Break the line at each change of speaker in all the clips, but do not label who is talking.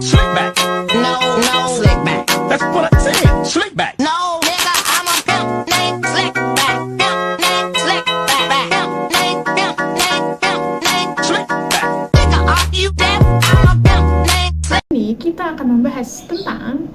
Slick back.
No, no, slick back.
That's what I said. Slick back.
No, nigga, I'm a pimp named Slick back. Pimp named Slick back. Pimp named, pimp named, pimp named
Slick back.
Nigga, are you deaf? I'm a pimp named Slick.
Ini kita akan membahas tentang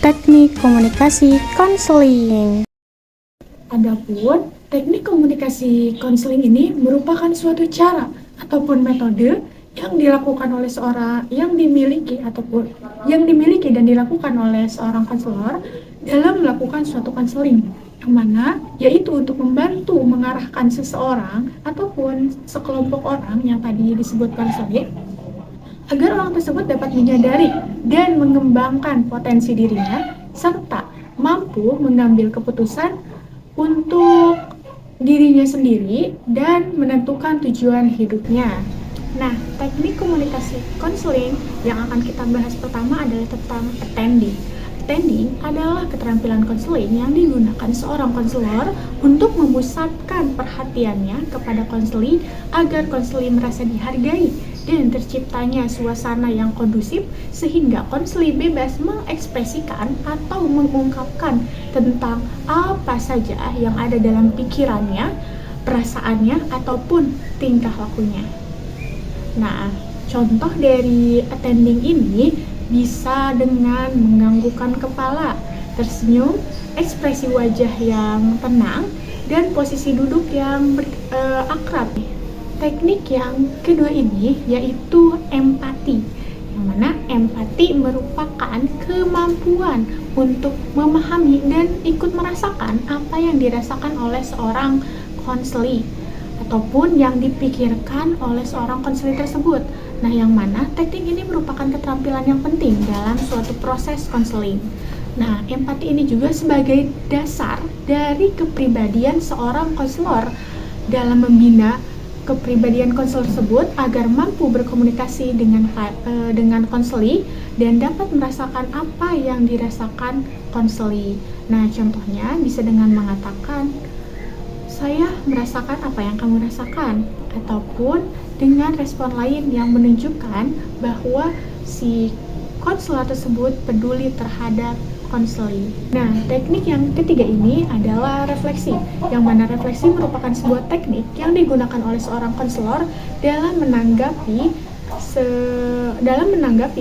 teknik komunikasi konseling.
adapun teknik komunikasi konseling ini merupakan suatu cara ataupun metode yang dilakukan oleh seorang yang dimiliki dan dilakukan oleh seorang konselor dalam melakukan suatu konseling, yang mana yaitu untuk membantu mengarahkan seseorang ataupun sekelompok orang yang tadi disebut konseling agar orang tersebut dapat menyadari dan mengembangkan potensi dirinya serta mampu mengambil keputusan untuk dirinya sendiri dan menentukan tujuan hidupnya. Nah, teknik komunikasi konseling yang akan kita bahas pertama adalah tentang attending. Attending adalah keterampilan konseling yang digunakan seorang konselor untuk memusatkan perhatiannya kepada konseli agar konseli merasa dihargai dan terciptanya suasana yang kondusif sehingga konseli bebas mengekspresikan atau mengungkapkan tentang apa saja yang ada dalam pikirannya, perasaannya, ataupun tingkah lakunya. Nah, contoh dari attending ini bisa dengan menganggukkan kepala, tersenyum, ekspresi wajah yang tenang, dan posisi duduk yang akrab. Teknik yang kedua ini yaitu empati, yang mana empati merupakan kemampuan untuk memahami dan ikut merasakan apa yang dirasakan oleh seorang konseli ataupun yang dipikirkan oleh seorang konseli tersebut. Nah, yang mana teknik ini merupakan keterampilan yang penting dalam suatu proses konseling. Nah, empati ini juga sebagai dasar dari kepribadian seorang konselor dalam membina kepribadian konselor tersebut agar mampu berkomunikasi dengan konseli dan dapat merasakan apa yang dirasakan konseli. Nah, contohnya bisa dengan mengatakan, saya merasakan apa yang kamu rasakan, ataupun dengan respon lain yang menunjukkan bahwa si konselor tersebut peduli terhadap konseli. Nah, teknik yang ketiga ini adalah refleksi, yang mana refleksi merupakan sebuah teknik yang digunakan oleh seorang konselor dalam menanggapi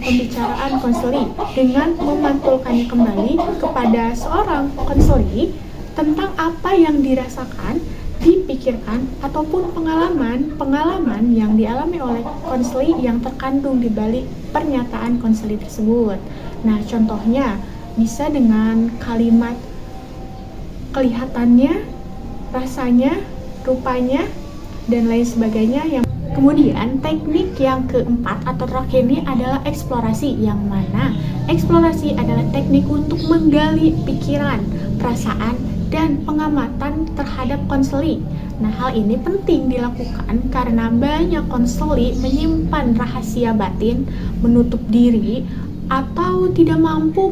pembicaraan konseli dengan memantulkannya kembali kepada seorang konseli tentang apa yang dirasakan, dipikirkan, ataupun pengalaman yang dialami oleh konseli yang terkandung di balik pernyataan konseli tersebut. Nah, contohnya bisa dengan kalimat kelihatannya, rasanya, rupanya, dan lain sebagainya. Kemudian teknik yang keempat atau terakhir ini adalah eksplorasi, yang mana eksplorasi adalah teknik untuk menggali pikiran, perasaan, dan pengamatan terhadap konseli. Nah, hal ini penting dilakukan karena banyak konseli menyimpan rahasia batin, menutup diri, atau tidak mampu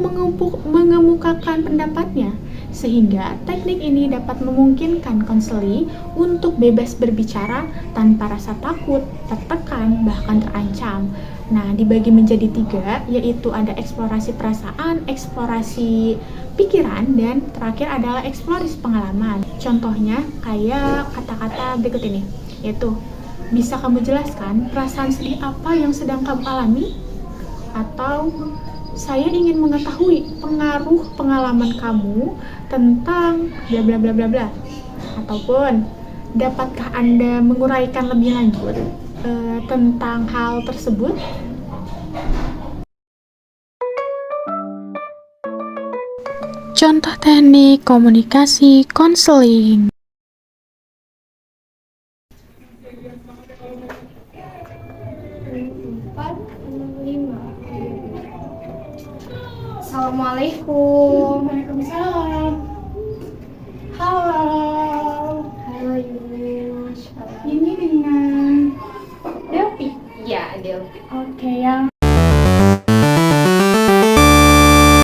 mengemukakan pendapatnya, sehingga teknik ini dapat memungkinkan konseli untuk bebas berbicara tanpa rasa takut, tertekan, bahkan terancam. Nah, dibagi menjadi 3, yaitu ada eksplorasi perasaan, eksplorasi pikiran, dan terakhir adalah eksplorasi pengalaman. Contohnya kayak kata-kata berikut ini, yaitu, bisa kamu jelaskan perasaan sedih apa yang sedang kamu alami? Atau, saya ingin mengetahui pengaruh pengalaman kamu tentang bla bla bla bla bla. Ataupun, dapatkah Anda menguraikan lebih lanjut tentang hal tersebut?
Contoh teknik komunikasi konseling.
Assalamualaikum. Waalaikumsalam. Halo. Halo Yus. Ini dengan Delphi.
Iya, Delphi.
Oke, yang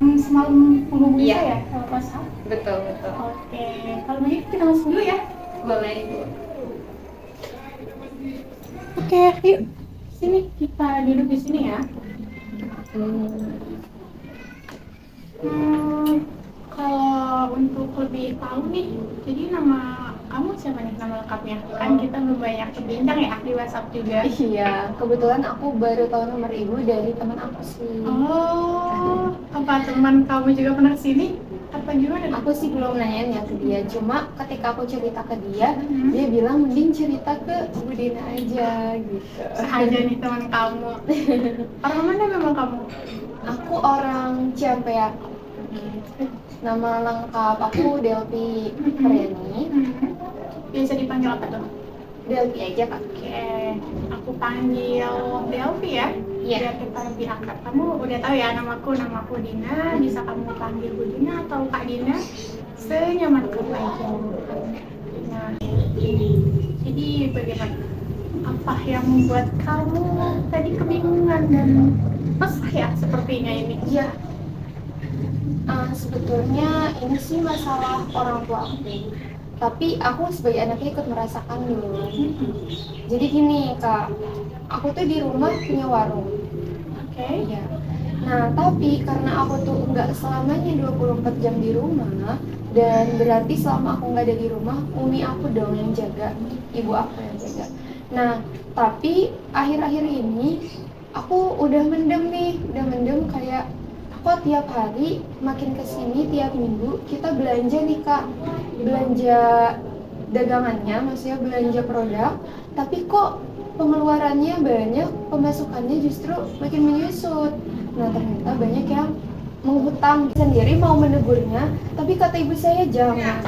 semalam menghubungi
Iya.
saya lewat WhatsApp.
Betul, betul.
Oke, kalau begitu kita langsung dulu ya.
Boleh, Bu.
Oke, yuk. Sini kita duduk di sini ya. Kalau untuk lebih tahu nih, jadi nama kamu siapa nih, nama lengkapnya? Kan kita belum banyak berbincang ya di WhatsApp juga.
Iya, kebetulan aku baru tahu nomor ibu dari teman aku sih.
Oh, apa teman kamu juga pernah kesini? Apa gimana?
Aku sih belum nanyain ya ke dia, cuma ketika aku cerita ke dia, dia bilang mending cerita ke Bu Dina aja gitu.
Sengaja nih teman kamu. Orang mana memang kamu?
Aku orang Ciampea. Nama lengkap aku Delvi Reni.
Biasa dipanggil apa tuh?
Delvi aja kak.
Oke, aku panggil Delvi ya.
Iya.
Biar kita lebih akrab. Kamu udah tahu ya namaku Dina. Bisa kamu panggil Bu Dina atau Kak Dina. Senyaman kamu aja. Nah, jadi bagaimana? Apa yang membuat kamu tadi kebingungan dan resah ya sepertinya ini?
Iya. Sebetulnya ini sih masalah orang tua aku. Tapi aku sebagai anaknya ikut merasakan dulu. Jadi gini kak, aku tuh di rumah punya warung.
Oke.
Iya. Nah, tapi karena aku tuh nggak selamanya 24 jam di rumah, dan berarti selama aku nggak ada di rumah, umi aku dong yang jaga, ibu aku yang jaga. Nah, tapi akhir-akhir ini aku udah mendem kayak kok tiap hari makin kesini tiap minggu kita belanja nih kak, belanja dagangannya, maksudnya belanja produk, tapi kok pengeluarannya banyak, pemasukannya justru makin menyusut. Nah ternyata banyak yang menghutang sendiri, mau menegurnya, tapi kata ibu saya jangan.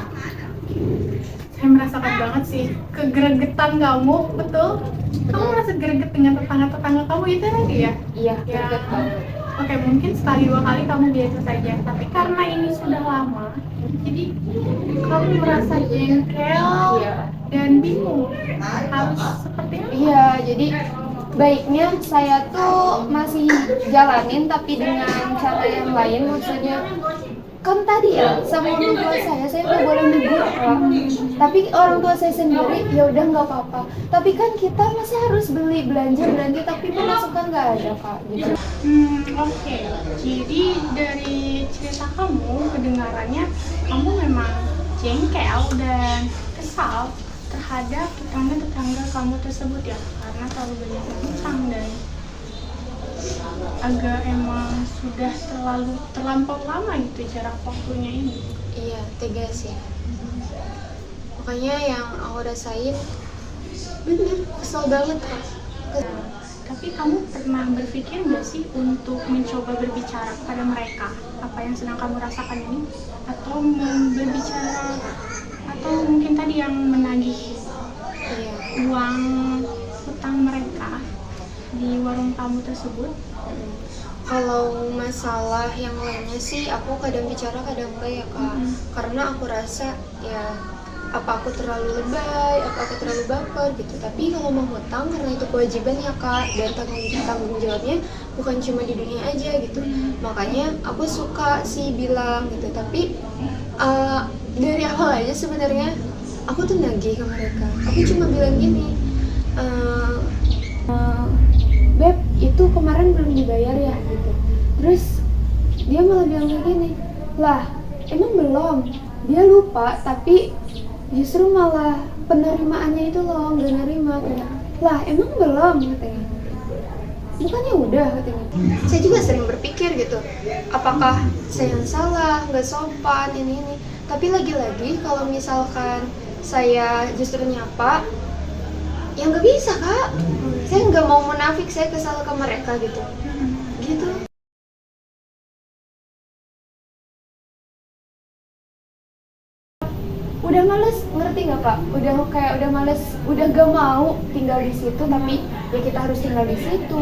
Saya merasakan banget sih kegeregetan kamu, betul? Kamu merasa greget dengan tetangga-tetangga kamu itu tadi ya?
Iya,
Ya.
greget banget.
Oke, mungkin sekali dua kali kamu biasa saja, tapi karena ini sudah lama, jadi kamu merasa jengkel
Iya.
dan bingung harus seperti apa?
Iya, jadi baiknya saya tuh masih jalanin tapi dengan cara yang lain, maksudnya kan tadi ya sama orang tua saya nggak boleh negur kak, tapi orang tua saya sendiri ya udah nggak apa-apa, tapi kan kita masih harus belanja tapi pemasukan nggak ada kak gitu.
Oke. Jadi dari cerita kamu, kedengarannya kamu memang jengkel dan kesal terhadap tetangga kamu tersebut ya, karena terlalu banyak utang dan agak emang sudah terlampau lama gitu jarak waktunya ini.
Iya, tegas ya. Makanya yang aku rasain bener, kesel banget kak.
Tapi kamu pernah berpikir nggak sih untuk mencoba berbicara pada mereka apa yang sedang kamu rasakan ini, atau berbicara, atau mungkin tadi yang menagih
Iya.
uang utang mereka di warung kamu tersebut?
Kalau masalah yang lainnya sih aku kadang bicara kadang enggak ya kak, karena aku rasa ya apa aku terlalu lebay, apa aku terlalu baper gitu. Tapi kalau mau hutang karena itu kewajiban ya kak, dan tanggung jawabnya bukan cuma di dunia aja gitu. Makanya aku suka sih bilang gitu, tapi dari awal aja sebenarnya aku tuh nagih ke mereka. Aku cuma bilang gini, Beb, itu kemarin belum dibayar ya gitu. Terus dia malah bilang kayak gini, lah emang belum, dia lupa, tapi justru malah penerimaannya itu loh nggak nerima. Kayak, lah emang belum katanya, bukannya udah katanya. Saya juga sering berpikir gitu, apakah saya yang salah, nggak sopan ini. Tapi lagi-lagi kalau misalkan saya justru nyapa, ya nggak bisa kak. Saya nggak mau munafik, saya kesal ke mereka gitu. Udah males, ngerti nggak kak? Udah males, udah gak mau tinggal di situ, tapi ya kita harus tinggal di situ.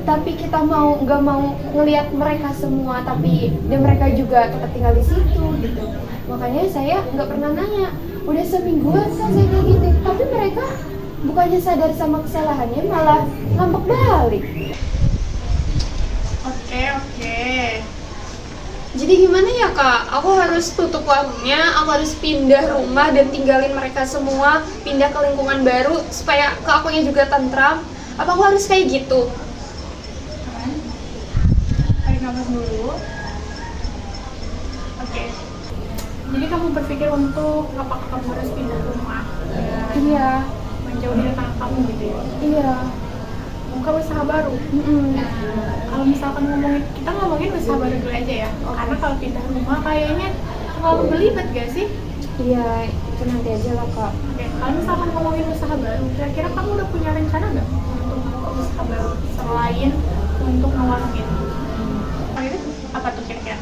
Tapi kita nggak mau ngelihat mereka semua, tapi dan mereka juga tetap tinggal di situ gitu. Makanya saya nggak pernah nanya. Udah semingguan kan saya kayak gitu, tapi mereka bukannya sadar sama kesalahannya, malah ngambek balik.
Oke.
Jadi gimana ya kak? Aku harus tutup warungnya, aku harus pindah rumah dan tinggalin mereka semua, pindah ke lingkungan baru supaya ke akunya juga tentram. Apa aku harus kayak gitu?
nafas dulu. Oke. Jadi kamu berpikir untuk apakah kamu harus pindah rumah dan
Iya,
menjauh dari tetangga kamu gitu ya?
iya.
Buka usaha baru. Nah, kalau misalkan kita ngomongin usaha baru dulu aja ya. Karena kalau pindah rumah kayaknya terlalu belibet gak sih?
Iya, itu nanti aja lah kak.
Oke, kalau misalkan ngomongin usaha baru, kira-kira kamu udah punya rencana nggak untuk membuka usaha baru selain untuk ngewarung itu? Oh, itu apa tuh kira-kira?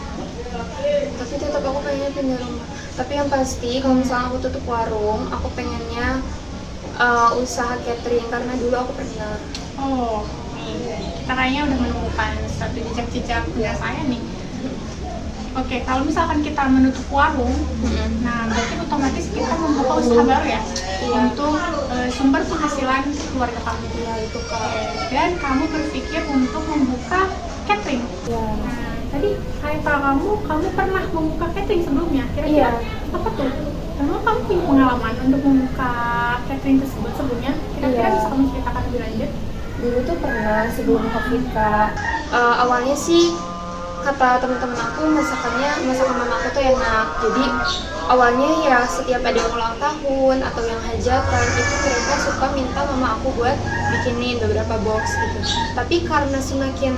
Tapi tetap aku pengennya pindah rumah. Tapi yang pasti kalau misalnya aku tutup warung, aku pengennya usaha catering karena dulu aku pernah.
Oh, nih, kita kayaknya udah menemukan satu jejak-jejak saya nih. Oke, kalau misalkan kita menutup warung, nah berarti otomatis kita membuka usaha baru ya untuk sumber penghasilan keluarga kamu.
Iya itu kak.
Dan kamu berpikir untuk membuka catering.
Iya.
Nah, tadi kata kamu pernah membuka catering sebelumnya. Kira-kira
Iya.
apa tuh? Emang kamu punya pengalaman untuk membuka catering tersebut sebelumnya? Kira-kira
Iya.
bisa kamu ceritakan lebih lanjut?
Dulu tuh pernah sebelum COVID kak. Awalnya sih kata teman-teman aku masakan mama aku tuh enak. Jadi awalnya ya setiap ada yang ulang tahun atau yang hajatan itu mereka suka minta mama aku buat bikinin beberapa box gitu. Tapi karena semakin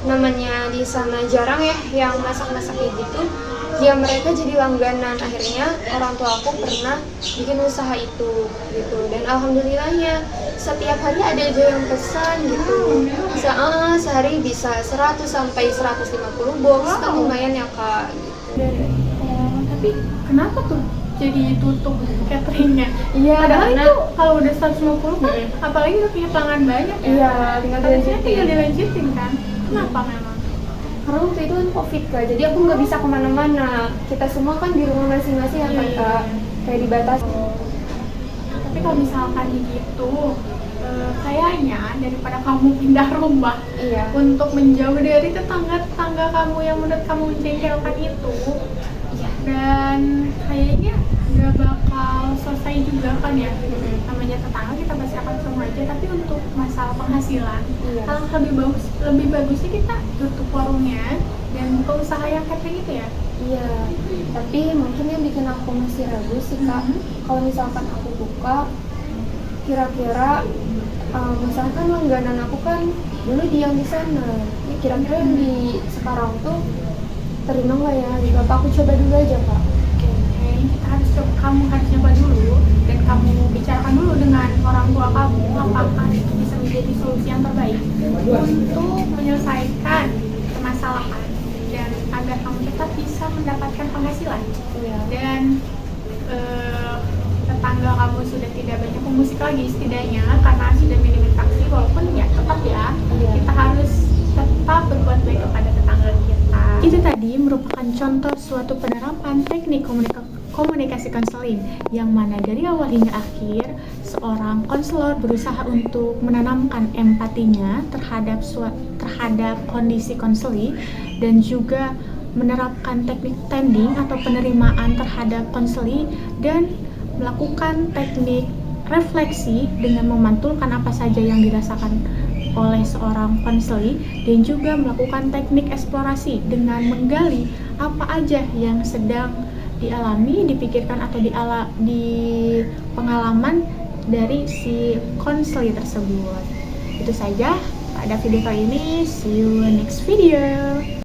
namanya di sana jarang ya yang masak-masak kayak gitu, ya mereka jadi langganan. Akhirnya orang tua aku pernah bikin usaha itu gitu, dan alhamdulillahnya setiap hari ada aja yang pesan gitu. Sehari bisa 100 sampai 150 box. Kan lumayan ya kak gitu.
Tapi kenapa tuh jadi tutup cateringnya?
Iya,
Padahal
karena-
itu kalau udah 150 kan, apalagi udah punya pelanggan banyak ya.
Iya, tinggal
Harusnya
dilanjutin.
tinggal dilanjutin kan. Kenapa memang?
Karena waktu itu kan covid kak, jadi aku nggak bisa kemana-mana. Kita semua kan di rumah masing-masing ya kan kak, kayak dibatasi.
Tapi kalau misalkan begitu, kayaknya daripada kamu pindah rumah
Iya.
untuk menjauh dari tetangga-tetangga kamu yang menurut kamu menjengkelkan itu, dan kayaknya nggak bakal selesai juga kan ya. Namanya tetangga kita pasti akan ketemu aja, tapi untuk masalah penghasilan,
Iya.
alangkah lebih bagusnya kita tutup warungnya dan buka usaha yang catering itu ya.
Iya, tapi mungkin yang bikin aku masih ragu sih kak, kalau misalkan aku buka, kira-kira misalkan langganan aku kan dulu di yang di sana, ya, kira-kira yang di sekarang tuh terima nggak ya? Gitu. Apa aku coba dulu aja kak?
Oke, kayaknya kamu harus coba dulu dan kamu bicarakan dulu dengan orang tua kamu apakah itu bisa menjadi solusi yang terbaik untuk menyelesaikan permasalahan dan agar kamu tetap bisa mendapatkan penghasilan.
Iya.
Dan tetangga kamu sudah tidak banyak pemusik lagi setidaknya karena sudah minim interaksi, walaupun ya tetap ya
Iya.
kita harus tetap berbuat baik kepada tetangga kita. Itu tadi merupakan contoh suatu penerapan teknik komunikasi konseling yang mana dari awal hingga akhir seorang konselor berusaha untuk menanamkan empatinya terhadap kondisi konseli dan juga menerapkan teknik tending atau penerimaan terhadap konseli dan melakukan teknik refleksi dengan memantulkan apa saja yang dirasakan oleh seorang konseli dan juga melakukan teknik eksplorasi dengan menggali apa aja yang sedang dialami, dipikirkan atau di pengalaman dari si konseli tersebut. Itu saja pada video kali ini. See you next video.